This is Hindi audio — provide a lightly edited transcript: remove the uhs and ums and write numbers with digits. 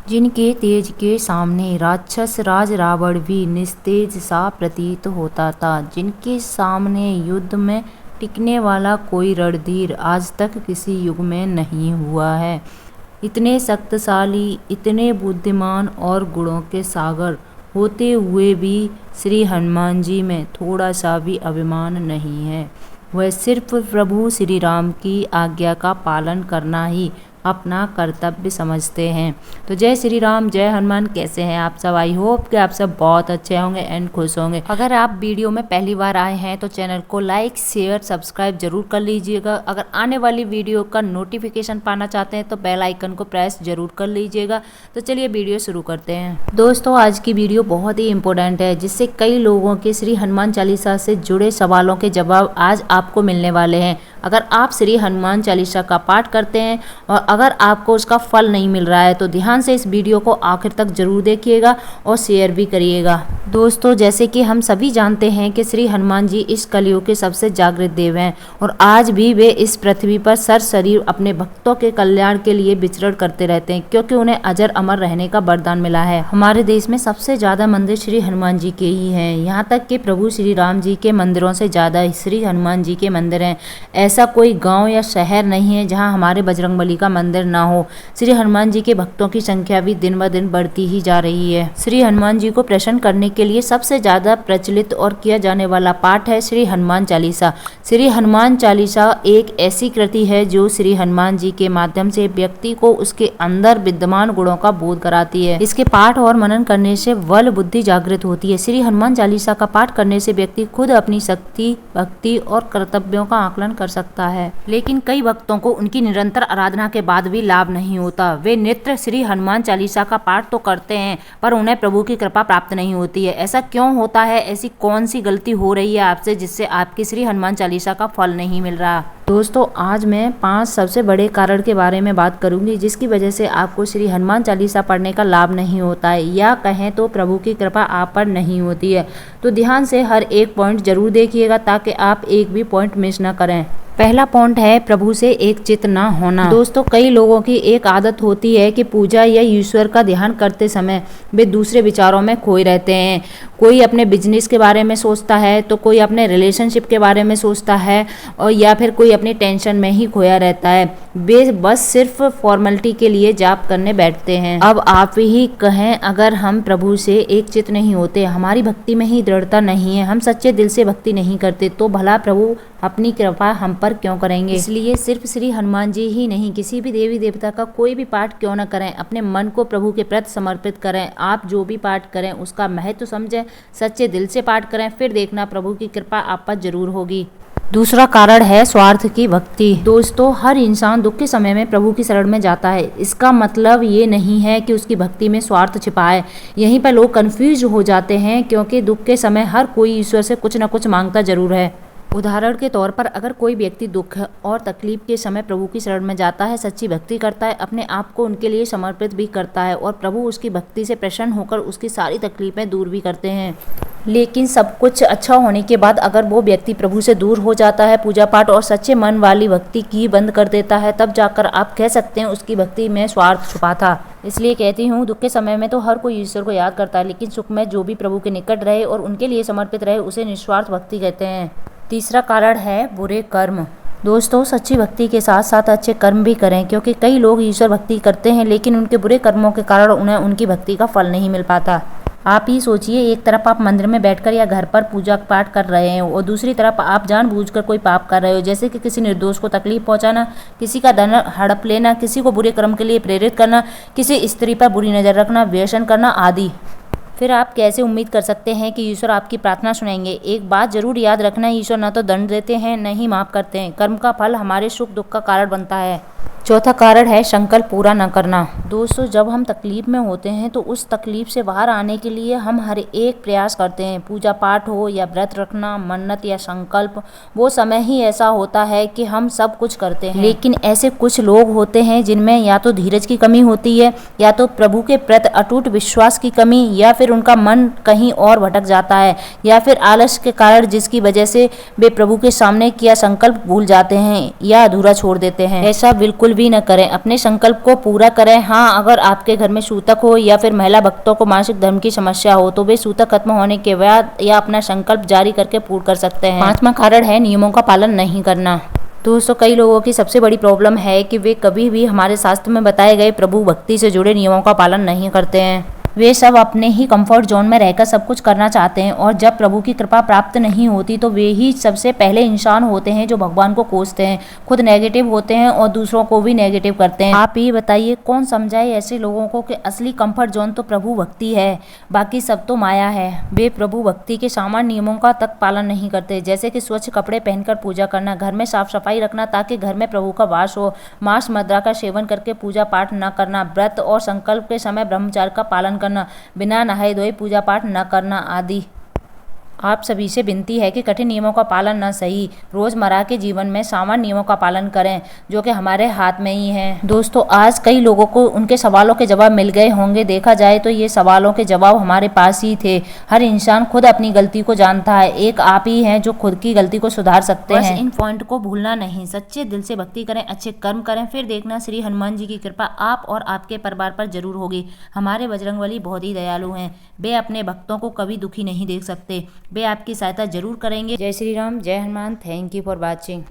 जिनके तेज के सामने राक्षस राज रावण भी निस्तेज सा प्रतीत होता था, जिनके सामने युद्ध में टिकने वाला कोई रणधीर आज तक किसी युग में नहीं हुआ है। इतने शक्तिशाली, इतने बुद्धिमान और गुणों के सागर होते हुए भी श्री हनुमान जी में थोड़ा सा भी अभिमान नहीं है। वह सिर्फ प्रभु श्री राम की आज्ञा का पालन करना ही अपना कर्तव्य समझते हैं। तो जय श्री राम, जय हनुमान। कैसे हैं आप सब? आई होप कि आप सब बहुत अच्छे होंगे एंड खुश होंगे। अगर आप वीडियो में पहली बार आए हैं तो चैनल को लाइक, शेयर, सब्सक्राइब जरूर कर लीजिएगा। अगर आने वाली वीडियो का नोटिफिकेशन पाना चाहते हैं तो बेल आइकन को प्रेस जरूर कर लीजिएगा। तो चलिए वीडियो शुरू करते हैं। दोस्तों, आज की वीडियो बहुत ही इंपॉर्टेंट है, जिससे कई लोगों के श्री हनुमान चालीसा से जुड़े सवालों के जवाब आज आपको मिलने वाले हैं। अगर आप श्री हनुमान चालीसा का पाठ करते हैं और अगर आपको उसका फल नहीं मिल रहा है तो ध्यान से इस वीडियो को आखिर तक जरूर देखिएगा और शेयर भी करिएगा। दोस्तों, जैसे कि हम सभी जानते हैं कि श्री हनुमान जी इस कलयुग के सबसे जागृत देव हैं और आज भी वे इस पृथ्वी पर शरीर अपने भक्तों के कल्याण के लिए विचरण करते रहते हैं, क्योंकि उन्हें अजर अमर रहने का वरदान मिला है। हमारे देश में सबसे ज्यादा मंदिर श्री हनुमान जी के ही हैं। यहाँ तक कि प्रभु श्री राम जी के मंदिरों से ज्यादा श्री हनुमान जी के मंदिर हैं। ऐसा कोई गांव या शहर नहीं है जहां हमारे बजरंगबली का मंदिर ना हो। श्री हनुमान जी के भक्तों की संख्या भी दिन ब दिन बढ़ती ही जा रही है। श्री हनुमान जी को प्रसन्न करने के लिए सबसे ज्यादा प्रचलित और किया जाने वाला पाठ है श्री हनुमान चालीसा। श्री हनुमान चालीसा एक ऐसी कृति है जो श्री हनुमान जी के माध्यम से व्यक्ति को उसके अंदर विद्यमान गुणों का बोध कराती है। इसके पाठ और मनन करने से बल बुद्धि जागृत होती है। श्री हनुमान चालीसा का पाठ करने से व्यक्ति खुद अपनी शक्ति, भक्ति और कर्तव्यों का आकलन कर सकता है। लेकिन कई भक्तों को उनकी निरंतर आराधना के बाद भी लाभ नहीं होता। वे नित्य श्री हनुमान चालीसा का पाठ तो करते हैं पर उन्हें प्रभु की कृपा प्राप्त नहीं होती है। ऐसा क्यों होता है? ऐसी कौन सी गलती हो रही है आपसे जिससे आपकी श्री हनुमान चालीसा का फल नहीं मिल रहा? दोस्तों, आज मैं 5 सबसे बड़े कारण के बारे में बात करूंगी जिसकी वजह से आपको श्री हनुमान चालीसा पढ़ने का लाभ नहीं होता है, या कहें तो प्रभु की कृपा आप पर नहीं होती है। तो ध्यान से हर एक पॉइंट जरूर देखिएगा ताकि आप एक भी पॉइंट मिस ना करें। पहला पॉइंट है प्रभु से एक चित ना होना। दोस्तों, कई लोगों की एक आदत होती है कि पूजा या ईश्वर का ध्यान करते समय वे दूसरे विचारों में खोए रहते हैं। कोई अपने बिजनेस के बारे में सोचता है तो कोई अपने रिलेशनशिप के बारे में सोचता है और या फिर कोई अपनी टेंशन में ही खोया रहता है। वे बस सिर्फ फॉर्मेलिटी के लिए जाप करने बैठते हैं। अब आप ही कहें, अगर हम प्रभु से एक चित नहीं होते, हमारी भक्ति में ही दृढ़ता नहीं है, हम सच्चे दिल से भक्ति नहीं करते, तो भला प्रभु अपनी कृपा हम पर क्यों करेंगे? इसलिए सिर्फ श्री हनुमान जी ही नहीं, किसी भी देवी देवता का कोई भी पाठ क्यों न करें, अपने मन को प्रभु के प्रति समर्पित करें। आप जो भी पाठ करें उसका महत्व समझें, सच्चे दिल से पाठ करें, फिर देखना प्रभु की कृपा आप पर जरूर होगी। दूसरा कारण है स्वार्थ की भक्ति। दोस्तों, हर इंसान दुख के समय में प्रभु की शरण में जाता है। इसका मतलब ये नहीं है कि उसकी भक्ति में स्वार्थ छिपा है। यहीं पर लोग कंफ्यूज हो जाते हैं, क्योंकि दुख के समय हर कोई ईश्वर से कुछ न कुछ मांगता जरूर है। उदाहरण के तौर पर अगर कोई व्यक्ति दुख और तकलीफ के समय प्रभु की शरण में जाता है, सच्ची भक्ति करता है, अपने आप को उनके लिए समर्पित भी करता है और प्रभु उसकी भक्ति से प्रसन्न होकर उसकी सारी तकलीफें दूर भी करते हैं। लेकिन सब कुछ अच्छा होने के बाद अगर वो व्यक्ति प्रभु से दूर हो जाता है, पूजा पाठ और सच्चे मन वाली भक्ति की बंद कर देता है, तब जाकर आप कह सकते हैं उसकी भक्ति में स्वार्थ छुपा था। इसलिए कहती हूँ, दुख के समय में तो हर कोई ईश्वर को याद करता है, लेकिन सुख में जो भी प्रभु के निकट रहे और उनके लिए समर्पित रहे उसे निस्वार्थ भक्ति कहते हैं। तीसरा कारण है बुरे कर्म। दोस्तों, सच्ची भक्ति के साथ साथ अच्छे कर्म भी करें, क्योंकि कई लोग ईश्वर भक्ति करते हैं लेकिन उनके बुरे कर्मों के कारण उन्हें उनकी भक्ति का फल नहीं मिल पाता। आप ही सोचिए, एक तरफ आप मंदिर में बैठकर या घर पर पूजा पाठ कर रहे हैं और दूसरी तरफ आप जानबूझकर कोई पाप कर रहे हो, जैसे कि किसी निर्दोष को तकलीफ पहुंचाना, किसी का धन हड़प लेना, किसी को बुरे कर्म के लिए प्रेरित करना, किसी स्त्री पर बुरी नजर रखना, व्यसन करना आदि। फिर आप कैसे उम्मीद कर सकते हैं कि ईश्वर आपकी प्रार्थना सुनेंगे? एक बात जरूर याद रखना, ईश्वर न तो दंड देते हैं न ही माफ करते हैं। कर्म का फल हमारे सुख दुख का कारण बनता है। चौथा कारण है संकल्प पूरा न करना। दोस्तों, जब हम तकलीफ में होते हैं तो उस तकलीफ से बाहर आने के लिए हम हर एक प्रयास करते हैं। पूजा पाठ हो या व्रत रखना, मन्नत या संकल्प, वो समय ही ऐसा होता है कि हम सब कुछ करते हैं। लेकिन ऐसे कुछ लोग होते हैं जिनमें या तो धीरज की कमी होती है, या तो प्रभु के प्रति अटूट विश्वास की कमी, या फिर उनका मन कहीं और भटक जाता है, या फिर आलस के कारण जिसकी वजह से वे प्रभु के सामने किया संकल्प भूल जाते हैं या अधूरा छोड़ देते हैं। ऐसा बिल्कुल भी न करें, अपने संकल्प को पूरा करें। हाँ, अगर आपके घर में सूतक हो या फिर महिला भक्तों को मासिक धर्म की समस्या हो तो वे सूतक खत्म होने के बाद या अपना संकल्प जारी करके पूर्ण कर सकते हैं। 5वां कारण है नियमों का पालन नहीं करना। दोस्तों, कई लोगों की सबसे बड़ी प्रॉब्लम है कि वे कभी भी हमारे शास्त्र में बताए गए प्रभु भक्ति से जुड़े नियमों का पालन नहीं करते हैं। वे सब अपने ही कंफर्ट जोन में रहकर सब कुछ करना चाहते हैं, और जब प्रभु की कृपा प्राप्त नहीं होती तो वे ही सबसे पहले इंसान होते हैं जो भगवान को कोसते हैं, खुद नेगेटिव होते हैं और दूसरों को भी नेगेटिव करते हैं। आप ही बताइए, कौन समझाए ऐसे लोगों को कि असली कंफर्ट जोन तो प्रभु भक्ति है, बाकी सब तो माया है। वे प्रभु भक्ति के सामान्य नियमों का तक पालन नहीं करते, जैसे कि स्वच्छ कपड़े पहनकर पूजा करना, घर में साफ सफाई रखना ताकि घर में प्रभु का वास हो, मांस मदिरा का सेवन करके पूजा पाठ न करना, व्रत और संकल्प के समय ब्रह्मचर्य का पालन करना, बिना नहाए धोए पूजा पाठ न करना आदि। आप सभी से विनती है कि कठिन नियमों का पालन न सही, रोजमर्रा के जीवन में सामान्य नियमों का पालन करें जो कि हमारे हाथ में ही है। दोस्तों, आज कई लोगों को उनके सवालों के जवाब मिल गए होंगे। देखा जाए तो ये सवालों के जवाब हमारे पास ही थे। हर इंसान खुद अपनी गलती को जानता है, एक आप ही हैं जो खुद की गलती को सुधार सकते हैं। इन पॉइंट को भूलना नहीं, सच्चे दिल से भक्ति करें, अच्छे कर्म करें, फिर देखना श्री हनुमान जी की कृपा आप और आपके परिवार पर जरूर होगी। हमारे बजरंगबली बहुत ही दयालु हैं, वे अपने भक्तों को कभी दुखी नहीं देख सकते, वे आपकी सहायता जरूर करेंगे। जय श्री राम, जय Hanuman. Thank you for watching.